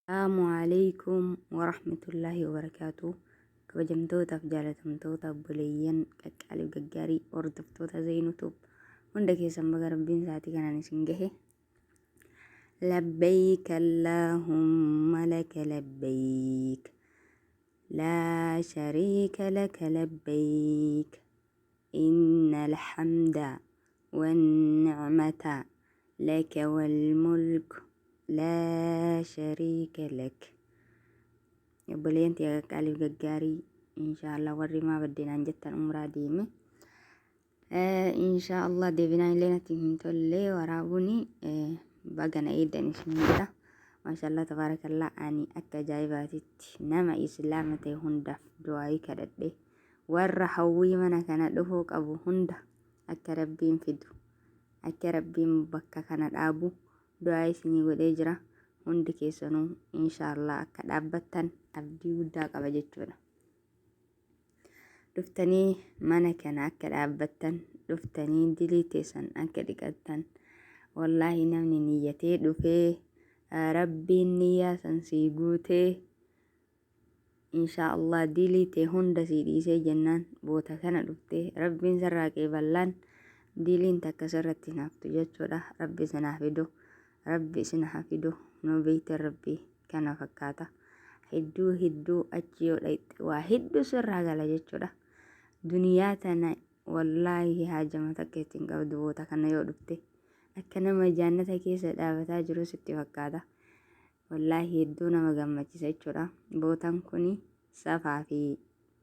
السلام عليكم ورحمة الله وبركاته. kabajamtootaaf jaalatamtoota obboleeyyan qaqqaalii gaggaarii hordoftoota zeenutuub hunda keessan baga rabbiin isaatii kanaan isin gahe. labbayk allahumma laka labbayk laa shariika laka labbayk innal hamda wan ni'mata laka wal mulk laa shariika lak. obboleeyyan tiyaa qaqqaalii gaggaarii inshaallah warri maa baddeenaan jettan umraa deeme inshaallah deebinaan illee natti hin tolle waraabuni bagana eeddan isin jedha. maashaallah tabaarakallaa ani akka ajaa'ibaatitti nama islaama ta'e hundaaf du'aayii kadhadhe warra hawwii mana kana dhufuu qabu hunda akka rabbiin fidu akka rabbiin bakka kana dhaabu du'aayii isinii godhee jira. hundi keessanuu inshaallah akka dhaabbattan abdii guddaa qaba jechuudha. dhuftanii mana kana akka dhaabbattan dhuftanii dilii teessan akka dhiqattan wallaahi namni niyyatee dhufee rabbiin niyyaa san sii guutee inshaallah dilii tee hunda sii dhiisee jennaan boota kana dhuftee rabbiin sarraa qeeballaan diliin takka sirratti naaftu jechuudha. rabbi sinaa fidu rabbi isin hafidu no beeyte rabbi kana fakkaata hedduu achi yoo dhayxe waa hedduu sirraa gala jechuudha. duniyaa tana wallaahi haajama takka ittiin qabdu boota kana yoo dhufte akka nama jaannata keessa dhaabataa jiru sitti fakkaata. wallaahi hedduu nama gammachiisa jechuudha. bootaan kuni safaa fi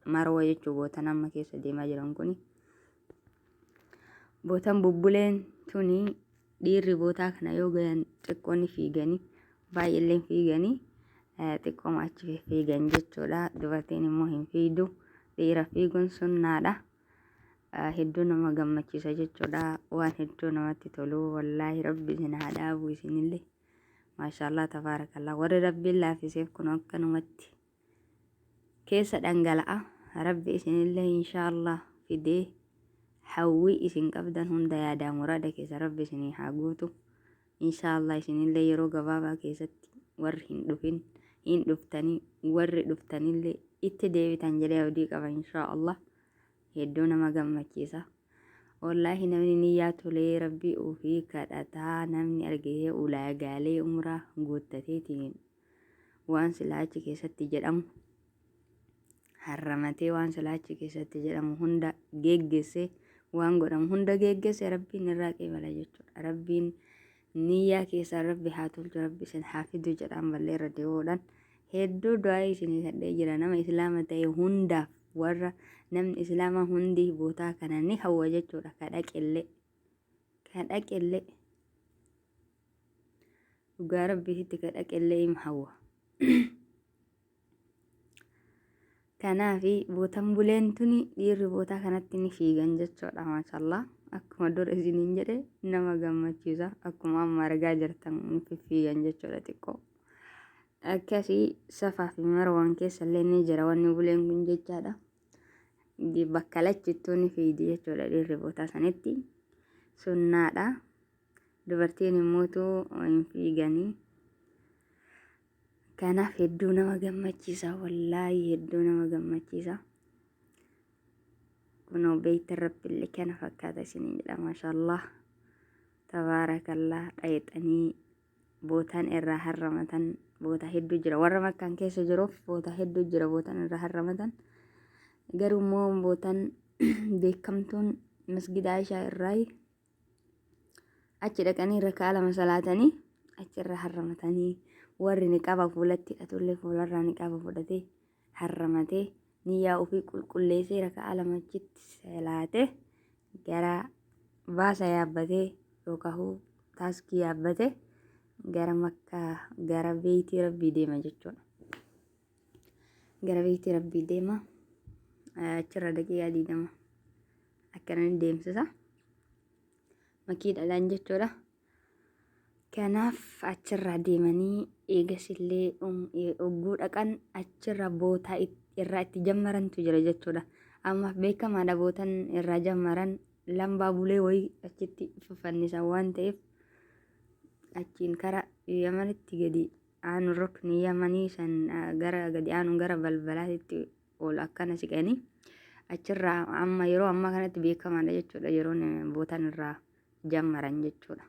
marwa jechuu bootaan amma keessa deemaa jiran kuni bootaan bubbuleen tuni dhiirri bootaa kana yoo gayan xiqqoonni fiiganii baay'eelleen fiiganii xiqqooma achi fiigan jechuudha. dubartiin immoo hin fiidu. dhiira fiiguun sunnaadha. hedduu nama gammachiisa jechuudha. waan hedduu namatti tolu wallaahi rabbi isin haa dhaabu isinillee maashaallah tabaarakallaa warri rabbiin laafiseef kun akkanumatti keessa dhangala'a. rabbi isinillee inshaallah fidee hawwii isin qabdan hunda yaadaa muraada keessa rabbi isinii haa guutu inshaallah. isinillee yeroo gabaabaa keessatti warri hin dhuftanii warri dhuftanillee itti deebitan jedhee abdii qaba inshaallah. hedduu nama gammachiisa wallaahi. namni niyyaa tolee rabbii ofii kadhataa namni argee ulaagaalee umraa guuttateetiin waan silaachi keessatti jedhamu harramatee waan silaachi keessatti jedhamu hunda geggeessee waan godhamu hunda geggeesse rabbiin irraa qeebala jechuudha. rabbiin niyyaa keessaa rabbi haa tolchu rabbi isin haa fidu jedhaan ballee irra deemuudhaan hedduu du'aa isinii kadhee jira. nama islaama ta'e hundaaf warra namni islaama hundi bootaa kana ni hawwa jechuudha. kadhaqellee dhugaa rabbiitti kadhaqellee im hawwa. kanaafi bootaan buleen tuni dhiirri bootaa kanatti ni fiigan jechuudha. maashaallah akkuma dura isiniin jedhe nama gammachiisa. akkuma amma argaa jirtan ni fiigan jechuudha. xiqqoo akkasii safaa fi marwaan keessallee ni jira wanni buleen kun jechaadha. bakka lachittuu ni fiidi jechuudha. dhiirri bootaa sanitti sunnaadha. dubartiin immootu hin fiiganii. kanaaf hedduu nama gammachiisa wallaahi hedduu nama gammachiisa. kunoo beeyta rabbiillee kana fakkaata isiniin jedha maashaallah tabaarakallaa. dhayxanii bootaan irraa harramatan boota hedduu jira. warra makkaan keessa jiruuf boota hedduu jira bootaan irraa harramatan. garuu immoo bootaan beekamtuun masgida Aishaa irraa achi dhaqanii rakaa lama salaatanii achi irraa harramatanii warri niqaaba fuulatti hidhatullee fuularraa niqaaba fudhatee harramatee niyyaa ofii qulqulleessee rakaa lama achitti salaatee gara baasa yaabbatee yookaan taaskii yaabbatee gara makkaa gara beeytii rabbii deema jechuudha. gara beeytii rabbii deema achirra daqiiqaa 20 akkanani deemsisa makiidhaan jechuudha. kanaaf achirraa deemanii eegasillee ogguu dhaqan achirra bootaa irraa itti jammarantu jira jechuudha. ammaaf beekamaadha bootaan irraa jammaran lambaa bulee wayii achitti fannisan waan ta'eef achiin kara yamanitti gadi aanu rukni yamanii san gara gadi aanu gara balbalaatitti ol akkana siqanii achirraa amma yeroo ammaa kanatti beekamaadha jechuudha. Yeroon bootaan irraa jammaran jechuudha.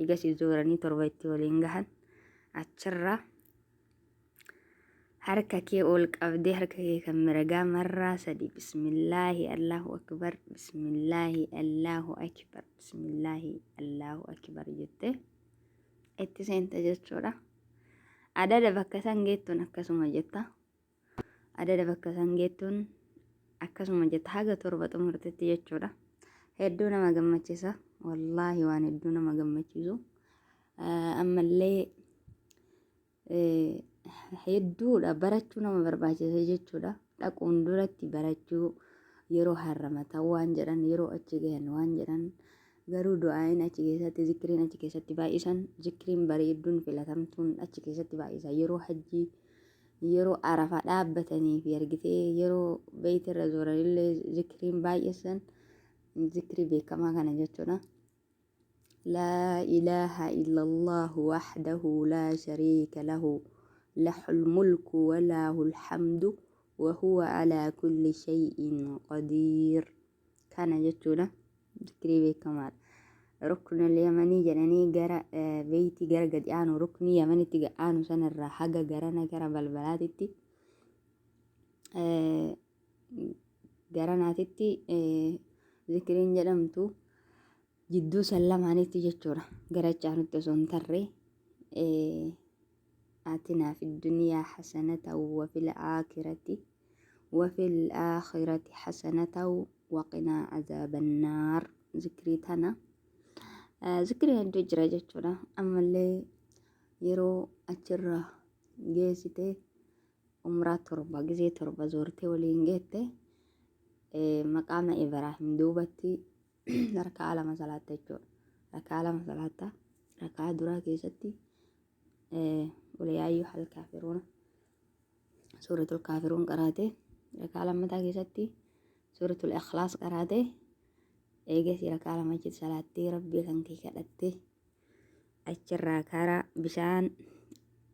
Egasii zooranii torba itti waliin gahan achirraa harka kee ol qabdee harka kee kan miragaa marraa sadi bismillaahi allahu akbar bismillaahi allahu akbar bismillaahi allahu akbar jettee itti seenta jechuudha. Adada bakka san geettuun akkasuma jetta. Adada bakka san geettuun akkasuma jetta haga torba xumurtetti jechuudha. Hedduu nama gammachiisa. Wallaahi waan hedduu nama gammachiisu. Ammallee hedduudha barachuu nama barbaachisa jechuudha. Dhaquun duratti barachuu yeroo harramatan waan jedhan yeroo achi gahan waan jedhan garuu du'aayin achi keessatti zikiriin achi keessatti baay'isan zikiriin bareedduun filatamtuun achi keessatti baay'isa. Yeroo hajjii yeroo arafaa dhaabbatanii fi argitee yeroo beeytirra zooranillee zikiriin baay'isan zikirii beekamaa kana jechuudha. لا إله إلا الله وحده لا شريك له له الملك وله الحمد وهو على كل شيء قدير كان جتونا ذكري بكمال ركن اليمني جناني جرا بيتي جرا قد آنو ركن يمني تيجا آنو سنة الراحة جرانا جرا بالبلادتي جرانا تتي ذكرين جرمتو جدو سلام عنيتي جتورا جرا عنو سنتري آتنا في الدنيا حسنة وفي الآخرة حسنة وقنا عذاب النار ذكريتنا ذكري هندو جرا جتورا أما اللي يرو أجرة جيسيتي عمرة تربة جزي تربة زورتي ولينجيتي مقام إبراهيم دوبتي ركعة على مسألة جور ركعة على مسألة ركعة درا كيستي ولا أيها الكافرون سورة الكافرون قرأته ركعة على متى كيستي سورة الإخلاص قرأته إيجي ركعة على مسجد صلاة ربي كنكي كدته أجرا كرا بشان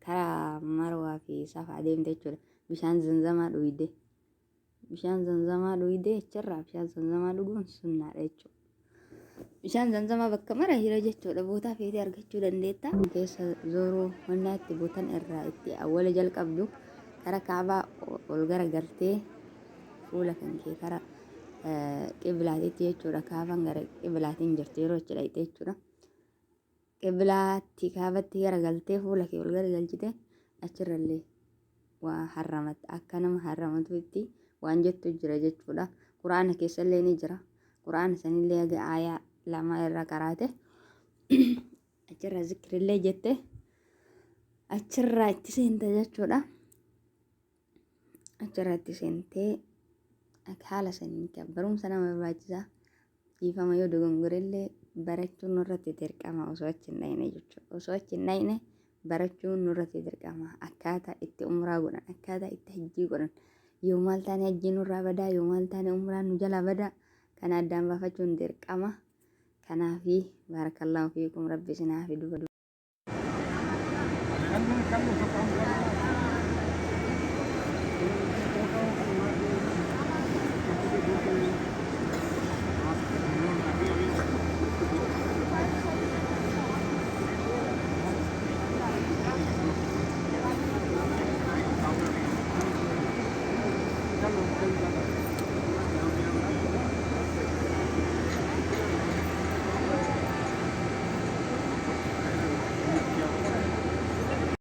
كرا مروة في صفا ديم تجور بشان زنزما دويده بشان زنزما دويده أجرا بشان زنزما دوغون سنة رجو bishaan zanzamaa bakka mara hira jechuudha. Bootaa feetee argachuu dandeetta. Keessa zooruu wannaatti bootan irraa itti awwala jalqabdu kara kaabaa ol gara gartee fuula kan kee kara qiblaatitti jechuudha. Kaabaan gara qiblaatiin jirti yeroo achi dhaqxe jechuudha. Qiblaatti kaabatti gara galtee fuula kee ol gara galchite achirrallee waa harramata akka nama harramatutti waan jettu jira jechuudha. Quraana keessallee ni jira. Quraana sanillee aayaa lama irra qaraate achirra zikrillee jette achirra itti seente jechuudha. Achirra itti seentee haala saniin kan barumsa nama barbaachisa. Dhiifama yoo dogongorellee barachuun nurratti dirqama osoo achi hin dhayne jechuudha. Osoo achi hin dhayne barachuun nurratti dirqama. Akkaataa itti umraa godhan akkaataa itti hajjii godhan yoo maal taane hajjii nurraa badaa yoo maal taane umraan nu jala badaa kana addaan baafachuun dirqama. Kanaafi barakallahu fiikum rabbi sinaa fi duba